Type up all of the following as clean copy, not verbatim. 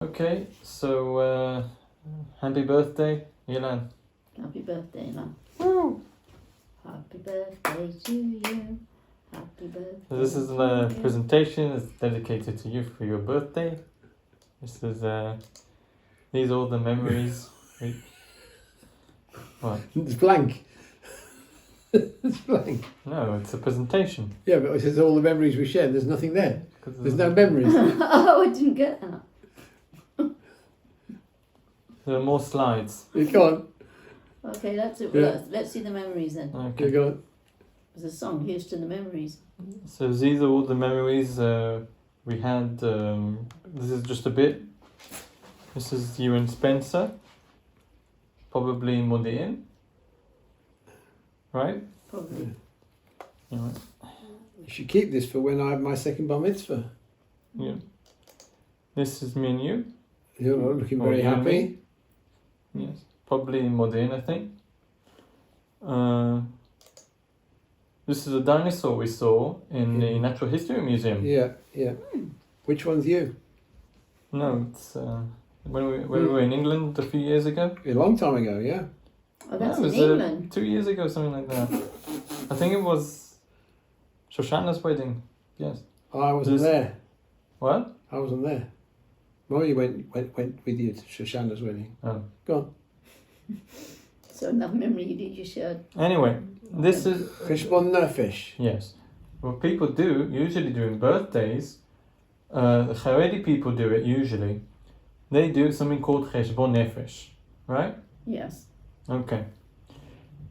Okay, so happy birthday, Ilan. Happy birthday, Ilan. Woo! Happy birthday to you. Happy birthday. So this is the presentation. It's dedicated to you for your birthday. This is these are all the memories. What? It's blank. It's blank. No, it's a presentation. Yeah, but it says all the memories we shared. There's nothing there. There's no There memories. Oh, I didn't get that. are more slides. Go on. Okay, that's it. Yeah. Let's see the memories then. Okay. Go on. There's a song, Here's to the Memories. So these are all the memories we had. This is just a bit. This is you and Spencer. Probably Modi'in. Right? Probably. Yeah. You should keep this for when I have my second bar mitzvah. Yeah. This is me and you. You're not looking Oh, very you and me? happy. Yes. Probably Modi'in, I think. This is a dinosaur we saw in the Natural History Museum. Yeah, yeah. Which one's you? No, it's when we were in England a few years ago. A long time ago, yeah. Oh, that's it in was England. 2 years ago, something like that. I think it was Shoshana's wedding. Yes. Oh, I wasn't This- there. What? I wasn't there. Mommy went with you to Shoshana's wedding. Oh. Go on. So enough memory you shared. Anyway, this is Cheshbon Nefesh. yes. What people do usually during birthdays, Haredi people do it usually. They do something called Cheshbon Nefesh, right? Yes. Okay.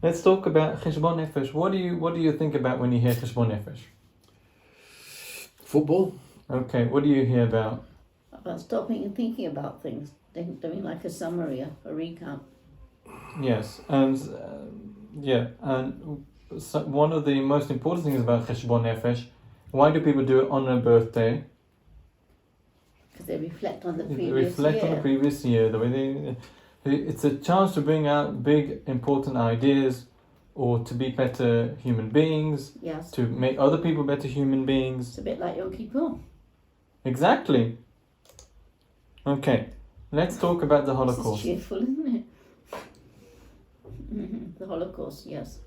Let's talk about Cheshbon Nefesh. What do you think about when you hear Cheshbon Nefesh? Football. Okay. What do you hear about? About stopping and thinking about things. Doing like a summary, a recap. Yes, and so one of the most important things about Cheshbon Nefesh, why do people do it on their birthday? Because they reflect on the They previous reflect year. on the previous year. The way it's a chance to bring out big, important ideas, or to be better human beings, Yes. to make other people better human beings. It's a bit like Yom Kippur. Exactly. Okay, let's talk about the This Holocaust. is cheerful, isn't it? The Holocaust, yes.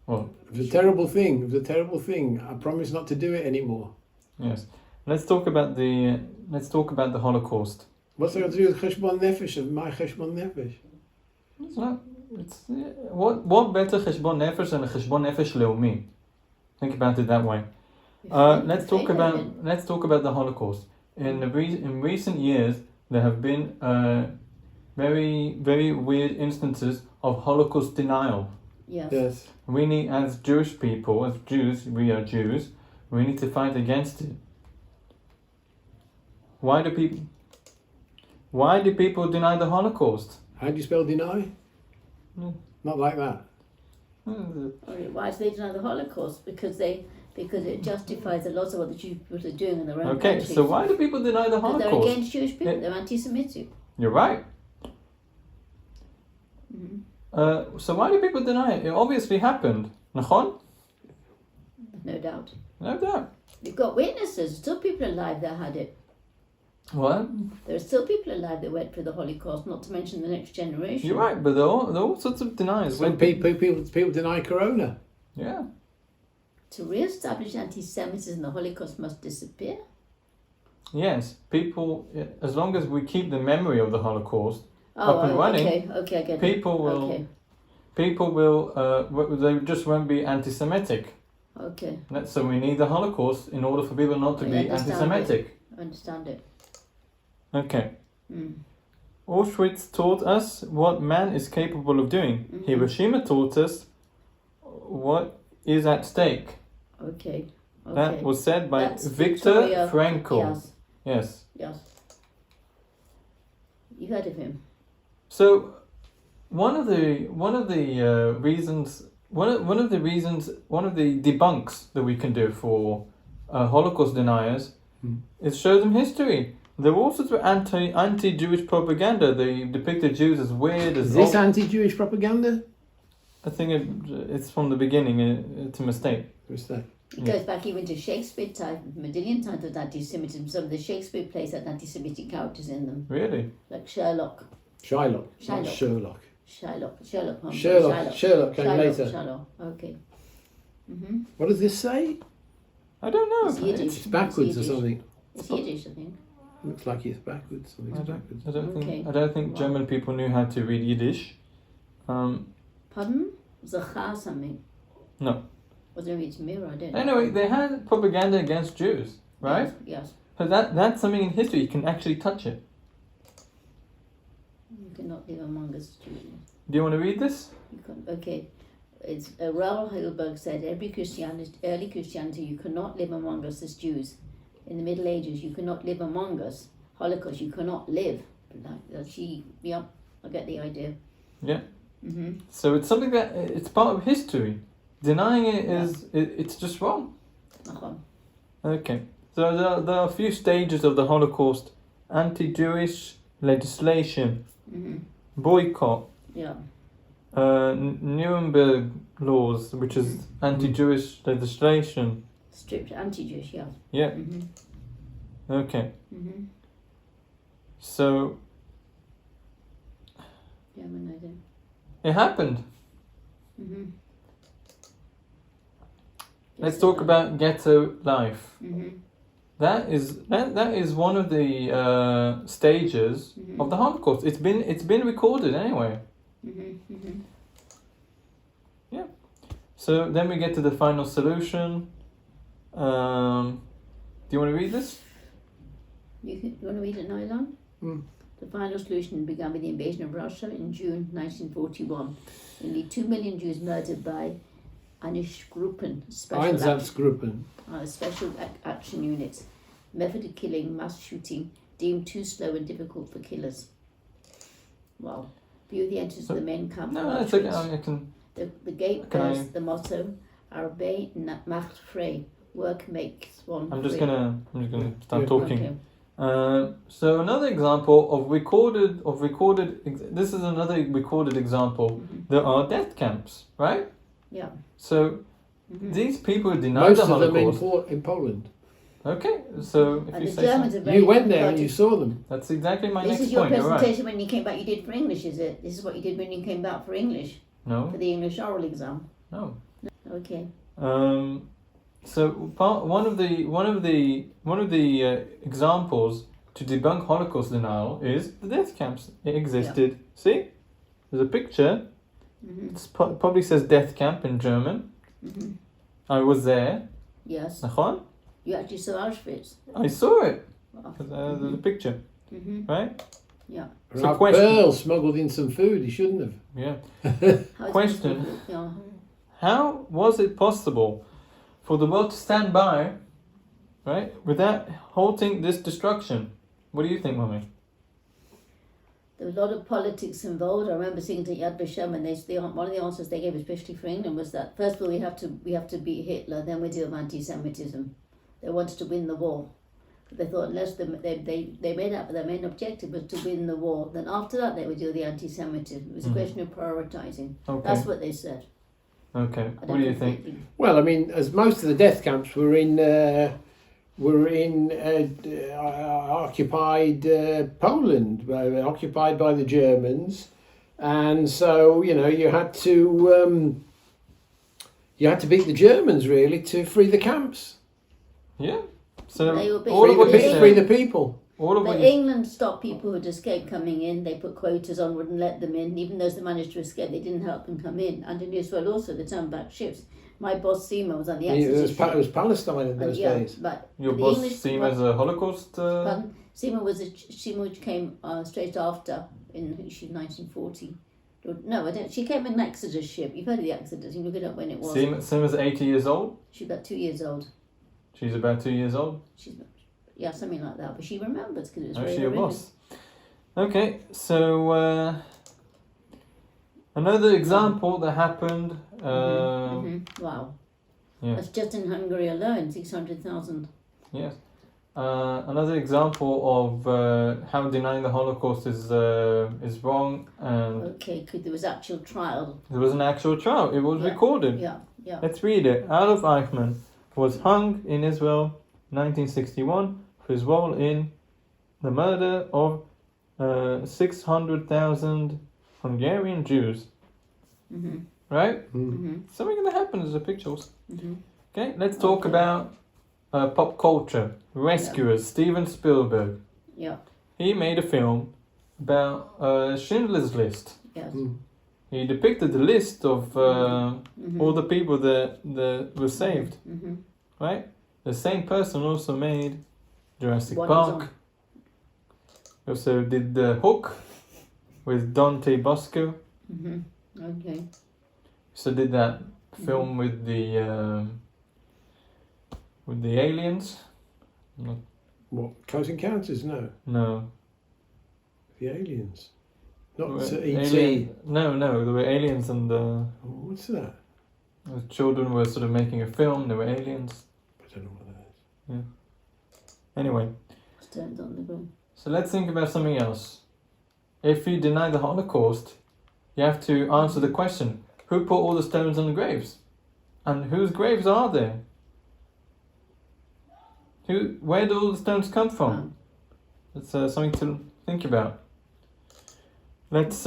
Well, It was a terrible thing. It was a terrible thing. I promise not to do it anymore. yes. Let's talk about the Holocaust. What's that got to do with Cheshbon Nefesh and my Cheshbon Nefesh? It's not. It's what better Cheshbon Nefesh than a Cheshbon Nefesh Leumi? Think about it that way. Let's talk about the Holocaust. In recent years, there have been very, very weird instances of Holocaust denial. Yes. Yes. We need, as Jewish people, as Jews, we are Jews. We need to fight against it. Why do people deny the Holocaust? How do you spell deny? Not like that. Why do they deny the Holocaust? Because it justifies a lot of what the Jewish people are doing in their own Okay, countries. so why do people deny the Because they're Holocaust? against Jewish people. Yeah. They're anti-Semitic. You're right. Mm-hmm. So why do people deny it? It obviously happened. Nachon? No doubt. No doubt. You've got witnesses. Still people alive that had it. What? There are still people alive that went through the Holocaust. Not to mention the next generation. You're right, but there are all sorts of deniers. Some people deny Corona. Yeah. To re-establish anti-Semitism, the Holocaust must disappear. Yes, people, as long as we keep the memory of the Holocaust Oh, up and running, okay, I get it. people will, Okay. they just won't be anti-Semitic. Okay, So we need the Holocaust in order for people not to I be understand anti-Semitic. I understand it. Okay. Mm. Auschwitz taught us what man is capable of doing. Mhm. Hiroshima taught us what is at stake. Okay. That was said by That's Viktor Victoria- Frankl. Yes, Yes. yes. You heard of him? So, one of the debunks that we can do for Holocaust deniers is show them history. There were all sorts of anti-Jewish propaganda. They depicted Jews as weird, as Is this anti-Jewish propaganda? I think it's from the beginning. It's a mistake. What's that? It goes back even to Shakespeare time, Medillion times with anti-Semitism. Some of the Shakespeare plays had anti-Semitic characters in them, Really? like Sherlock. Shylock, not Shylock. Sherlock. Sherlock Holmes. Sherlock came later. Sherlock. Okay. What does this say? I don't know. It's Yiddish. It's backwards or Yiddish. something. It's Yiddish, I think. Looks like it's backwards. Something's backwards. I Okay. don't think Wow. German people knew how to read Yiddish. Pardon? Zachar something. No. Was maybe it's mirror, I don't know. Anyway, they had propaganda against Jews, right? Yes. So that's something in history, you can actually touch it. You cannot live among us, Jews. Do you want to read this? Okay. It's Raoul Hilberg said, early Christianity, you cannot live among us as Jews. In the Middle Ages, you cannot live among us. Holocaust, you cannot live. I get the idea. Yeah. So it's something that, it's part of history. Denying it is, it's just wrong. Okay. So there are a few stages of the Holocaust. Anti-Jewish legislation. Boycott. Yeah. Nuremberg laws, which is anti-Jewish legislation. Strict anti-Jewish, yeah. Yeah. Okay. So Yeah, I mean, I don't. it happened. Let's talk about ghetto life. That is one of the stages of the Holocaust. It's been recorded anyway. Yeah. So then we get to the final solution. Do you want to read this? You want to read it now, Elon? The final solution began with the invasion of Russia in June 1941. Nearly 2 million Jews murdered by Einsatzgruppen, special action units. Method of killing, mass shooting, deemed too slow and difficult for killers. Wow. View the entrance of the main camp. No, it's okay. I can. The gate bears the motto, Arbeit macht frei. Work makes one I'm just free. gonna start talking. Okay. So another example of recorded. This is another recorded example. There are death camps, right? Yeah. So these people denied Most the of them Holocaust. in Poland. Okay, so if And you the say Germans so, are very You went there and patriotic. you saw them. that's exactly my This next is your point. You're right. presentation when you came back. You did for English, is it? This is what you did when you came back for English, for No, the English oral exam. no. Okay. So one of the examples to debunk Holocaust denial is the death camps. It existed. See, there's a picture. It probably says death camp in German. I was there. Yes. Nachon? You actually saw Auschwitz. I saw it. Wow. There's a picture, right? Yeah. So Ralph question. Pearl smuggled in some food. He shouldn't have. Yeah. How Question. it's possible- Yeah. How was it possible for the world to stand by, right, without halting this destruction? What do you think, Mummy? There was a lot of politics involved. I remember seeing to Yad Vashem, and one of the answers they gave, especially for England, was that first of all we have to beat Hitler, then we deal with anti-Semitism. They wanted to win the war. But they thought unless they made up their main objective was to win the war, then after that they would deal with the anti-Semitism. It was a question of prioritising. Okay. That's what they said. Okay. I What don't do you know think? if they- Well, I mean, as most of the death camps were in occupied Poland, occupied by the Germans, and so you had to beat the Germans really to free the camps, Yeah. So They were being- all of what you free the said, people. all of what But you England stopped people who'd escaped coming in. They put quotas on, wouldn't let them in. Even those that managed to escape, they didn't help them come in. And in Israel also, they turned back ships. My boss Seema was on the It Exodus was, it was Palestine in those days. But your the boss English, seen as a Holocaust. pardon? Seema came straight after in 1940. No, I don't. She came in an Exodus ship. You've heard of the Exodus. You look it up when it was. Seen as 80 years old. She's about 2 years old. She's about 2 years old. Yeah, something like that. But she remembers because it was Oh, very she your horrific. boss. Okay, so another example that happened. Wow. Yeah. That's just in Hungary alone, 600,000. Yes. Another example of how denying the Holocaust is wrong, and Okay, there was actual trial. there was an actual trial. It was Yeah. recorded. Yeah, yeah. Let's read it. Adolf Eichmann, was hung in Israel 1961 for his role in the murder of 600,000 Hungarian Jews. Right? Something that happens in the pictures. Okay, let's talk about pop culture. Rescuers, Steven Spielberg. Yeah. He made a film about Schindler's List. Yes. He depicted the list of all the people that were saved. Right? The same person also made Jurassic Park. He also did The Hook with Dante Bosco. Okay. So did that film with the aliens. What? Close Encounters? No. No. The aliens. Not Alien- E.T. No, there were aliens and Oh, what's that? the children were sort of making a film. There were aliens. I don't know what that is. Anyway, Stand on the ground. so let's think about something else. If you deny the Holocaust, you have to answer the question, who put all the stones on the graves? And whose graves are there? Where do all the stones come from? That's something to think about. Let's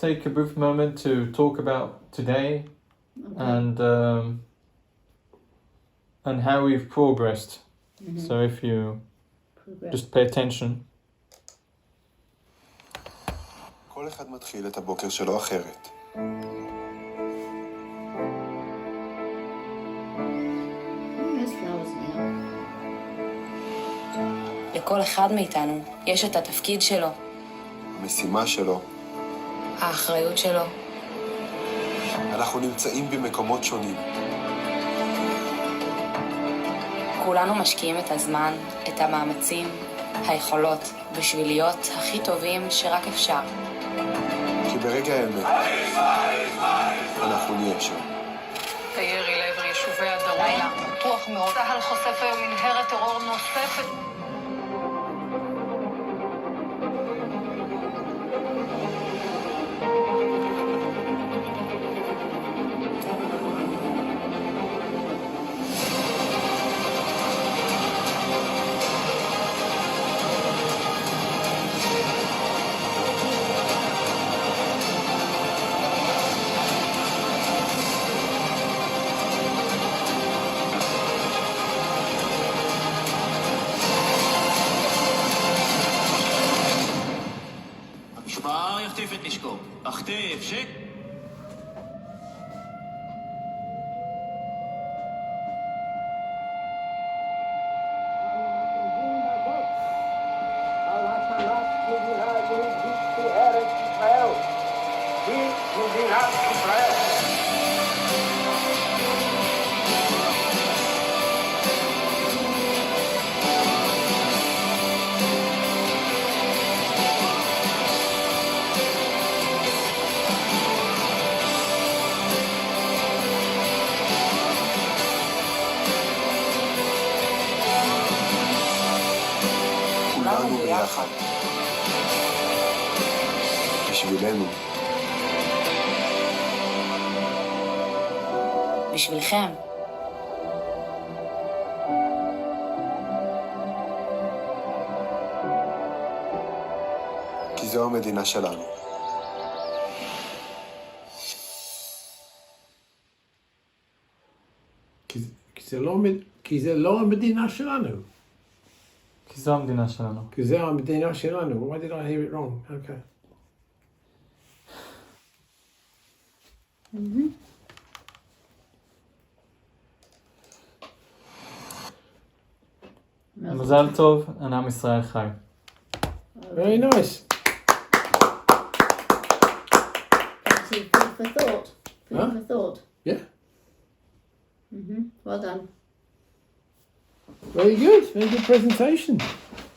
take a brief moment to talk about today and how we've progressed. So if you just pay attention. כל אחד מתחיל את הבוקר שלו אחרת. There's flowers now. לכל אחד מאיתנו יש את התפקיד שלו, המשימה שלו. האחריות שלו. אנחנו נמצאים במקומות שונים. כולנו משקיעים את הזמן, את המאמצים, היכולות, בשביל להיות הכי טובים שרק אפשר. כי ברגע האמת, אנחנו נהיה שם. הירי לעבר יישובי הדרום. פתוח מאוד. צה"ל חושף היום מנהרת טרור נוספת. המשמר יחטיף את נשקו. החטף, שק. כולנו ביחד. בשבילנו. בשבילכם. כי זו המדינה שלנו. כי זה לא המדינה שלנו. כי זו המדינה שלנו. כי זה המדינה שלנו. Why did I hear it wrong? Okay. מזל טוב, עם ישראל חי. Very nice. See, food for thought. Food Huh? for thought. Yeah. Well done. Very good. Very good presentation.